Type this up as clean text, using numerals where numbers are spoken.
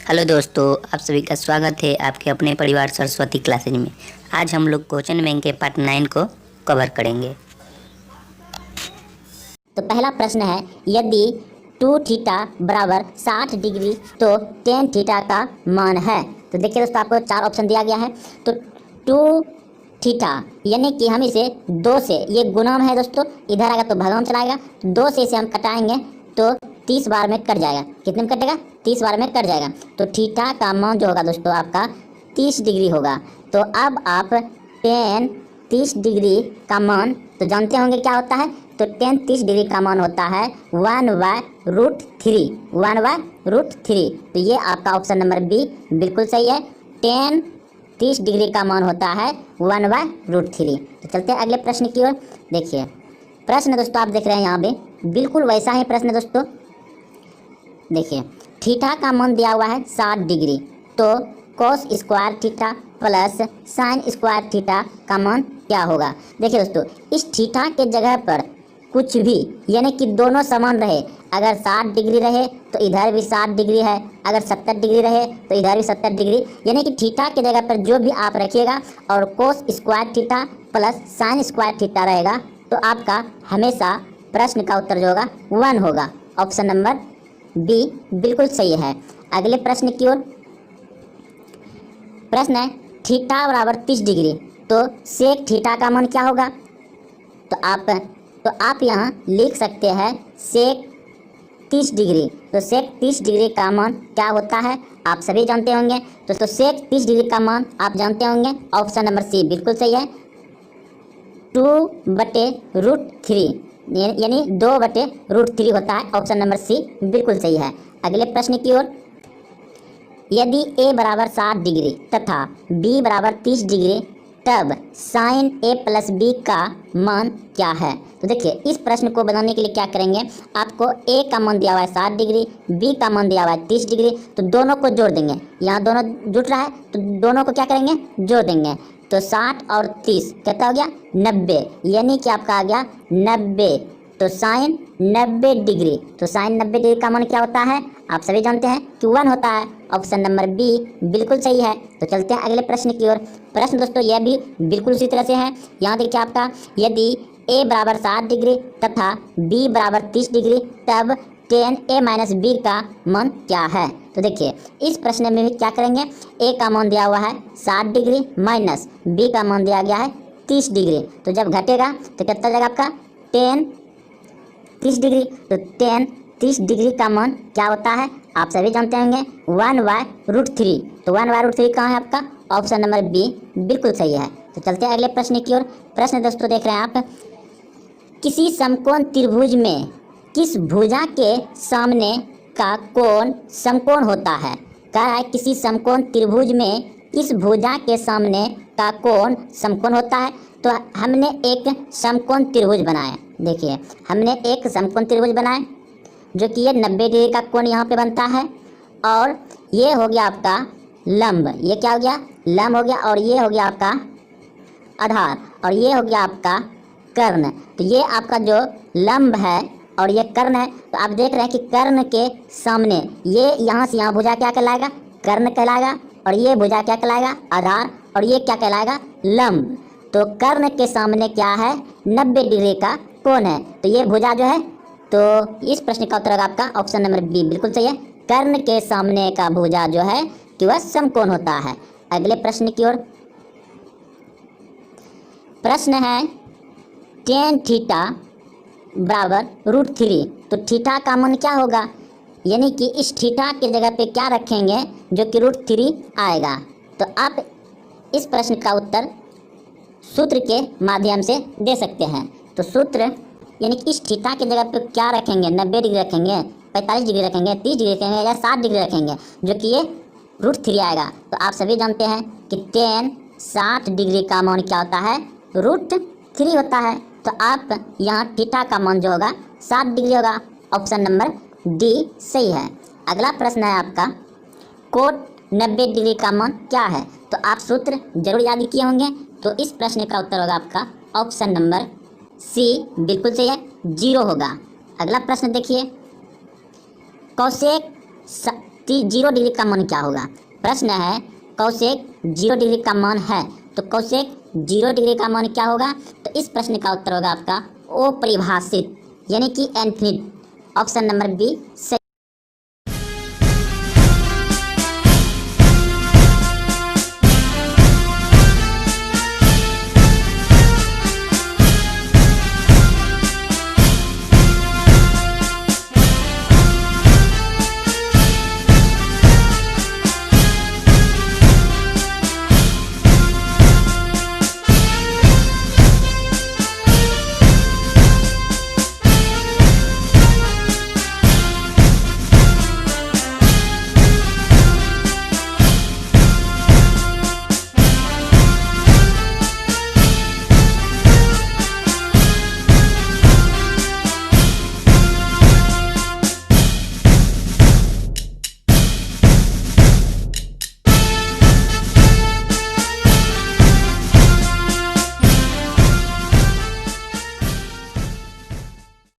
Hello दोस्तों, आप सभी का स्वागत है आपके अपने परिवार सरस्वती क्लासेज में। आज हम लोग क्वेश्चन बैंक के पार्ट 9 को कवर करेंगे। तो पहला प्रश्न है, यदि 2 थीटा बराबर 60 डिग्री तो tan थीटा का मान है। तो देखिए दोस्तों, आपको 4 ऑप्शन दिया गया है। तो 2 थीटा यानी कि हम इसे 2 से, ये गुणन है दोस्तों, इधर आएगा तो भगाम चलाएगा, 2 से इसे हम कटाएंगे तो 30 बार में कट जाएगा। कितने में कटेगा? 30 बार में कट जाएगा। तो थीटा का मान जो होगा दोस्तों आपका 30 डिग्री होगा। तो अब आप tan 30 डिग्री का मान तो जानते होंगे क्या होता है। तो tan 30 डिग्री का मान होता है 1/√3। 1/√3। तो ये आपका ऑप्शन नंबर बी बिल्कुल सही है। tan 30 डिग्री का मान होता है 1/√3। तो चलते हैं अगले प्रश्न की ओर। देखिए प्रश्न दोस्तों आप देख रहे हैं यहाँ पे बिल्कुल वैसा ही प्रश्न दोस्तों। देखिए थीटा का मान दिया हुआ है 60 डिग्री, तो cos square theta plus sine square theta का मान क्या होगा। देखिए दोस्तों, इस थीटा के जगह पर कुछ भी यानी कि दोनों समान रहे। अगर 60 डिग्री रहे तो इधर भी 60 डिग्री है, अगर 70 डिग्री रहे तो इधर भी 70 डिग्री, यानी कि थीटा के जगह पर जो भी आप रखिएगा और cos square theta plus sine square theta रहेगा तो आपका हमेशा प्रश्न का उत्तर जो होगा 1 होगा। ऑप्शन नंबर बी बिल्कुल सही है। अगले प्रश्न की ओर। प्रश्न है, थीटा बराबर 30 डिग्री तो सेक थीटा का मान क्या होगा। तो आप यहाँ लिख सकते हैं सेक 30 डिग्री। तो सेक 30 डिग्री का मान क्या होता है आप सभी जानते होंगे। तो सेक 30 डिग्री का मान आप जानते होंगे। ऑप्शन नंबर सी बिल्कुल सही है, 2/√3 यानी 2/√3 होता है। ऑप्शन नंबर सी बिल्कुल सही है। अगले प्रश्न की ओर। यदि a बराबर 60 डिग्री तथा b बराबर 30 डिग्री तब साइन a प्लस b का मान क्या है। तो देखिए इस प्रश्न को बनाने के लिए क्या करेंगे, आपको a का मान दिया हुआ है 60 डिग्री, b का मान दिया हुआ है 30 डिग्री, तो दोनों को जोड़ देंगे। यहाँ दोनों जुट रहा है तो दोनों को क्या करेंगे, जोड़ देंगे। तो 60 और 30 कितना हो गया, 90, यानी कि आपका आ गया 90। तो साइन 90 डिग्री, तो साइन 90 डिग्री का मान क्या होता है आप सभी जानते हैं कि 1 होता है। ऑप्शन नंबर बी बिल्कुल सही है। तो चलते हैं अगले प्रश्न की ओर। प्रश्न दोस्तों यह भी बिल्कुल उसी तरह से है। यहाँ देखिए आपका, यदि a बराबर 60 डिग्री तथा b बराबर 30 डिग्री तब tan a माइनस बी का मान क्या है। तो देखिए इस प्रश्न में भी क्या करेंगे, a का मान दिया हुआ है 60 डिग्री माइनस b का मान दिया गया है 30 डिग्री। तो जब घटेगा तो कितना जाएगा आपका tan 30 डिग्री। तो tan 30 डिग्री का मान क्या होता है आप सभी जानते होंगे 1/√3। तो 1/√3 कहाँ है आपका, ऑप्शन नंबर बी बिल्कुल सही है। तो चलते हैं अगले प्रश्न की ओर। प्रश्न दोस्तों देख रहे हैं आप, किसी समकोण त्रिभुज में किस भुजा के सामने का कोण समकोण होता है। कह रहा है किसी समकोण त्रिभुज में किस भुजा के सामने का कोण समकोण होता है। तो हमने एक समकोण त्रिभुज बनाया। देखिए हमने एक समकोण त्रिभुज बनाया जो कि ये 90 डिग्री का कोण यहाँ पे बनता है, और ये हो गया आपका लंब, ये क्या हो गया, लंब हो गया, और ये हो गया आपका आधार, और ये हो गया आपका कर्ण। तो ये आपका जो लंब है और ये कर्ण है। तो आप देख रहे हैं कि कर्ण के सामने ये यहाँ से यहाँ भुजा क्या कहलाएगा, कर्ण कहलाएगा, और ये भुजा क्या कहलाएगा, आधार, और ये क्या कहलाएगा, लंब। तो कर्ण के सामने क्या है, 90 डिग्री का कोण है। तो ये भुजा जो है, तो इस प्रश्न का उत्तर होगा आपका ऑप्शन नंबर बी बिल्कुल सही है। कर्ण के सामने का भुजा जो है कि वह समकोण होता है। अगले प्रश्न की ओर। प्रश्न है, tan थीटा बराबर √3। तो थीटा का मान क्या होगा, यानी कि इस थीटा के जगह पे क्या रखेंगे जो कि √3 आएगा। तो आप इस प्रश्न का उत्तर सूत्र के माध्यम से दे सकते हैं। तो सूत्र यानी कि इस थीटा की जगह पे क्या रखेंगे, 90 डिग्री रखेंगे, 45 डिग्री रखेंगे, 30 डिग्री रखेंगे या 60 डिग्री रखेंगे जो कि ये √3 आएगा। तो आप सभी जानते हैं कि tan 60 डिग्री का मान क्या होता है, √3 होता है। तो आप यहाँ थीटा का मान जो होगा 60 डिग्री होगा। ऑप्शन नंबर डी सही है। अगला प्रश्न है आपका, कोट 90 डिग्री का मान क्या है। तो आप सूत्र जरूर याद किए होंगे। तो इस प्रश्न का उत्तर होगा आपका ऑप्शन नंबर सी बिल्कुल सही है, 0 होगा। अगला प्रश्न देखिए, कौशेक जीरो डिग्री का मान क्या होगा। प्रश्न है कोसेक 0 डिग्री का मान है, तो कोसेक 0 डिग्री का मान क्या होगा। तो इस प्रश्न का उत्तर होगा आपका अपरिभाषित यानी कि इनफिनिट। ऑप्शन नंबर बी सही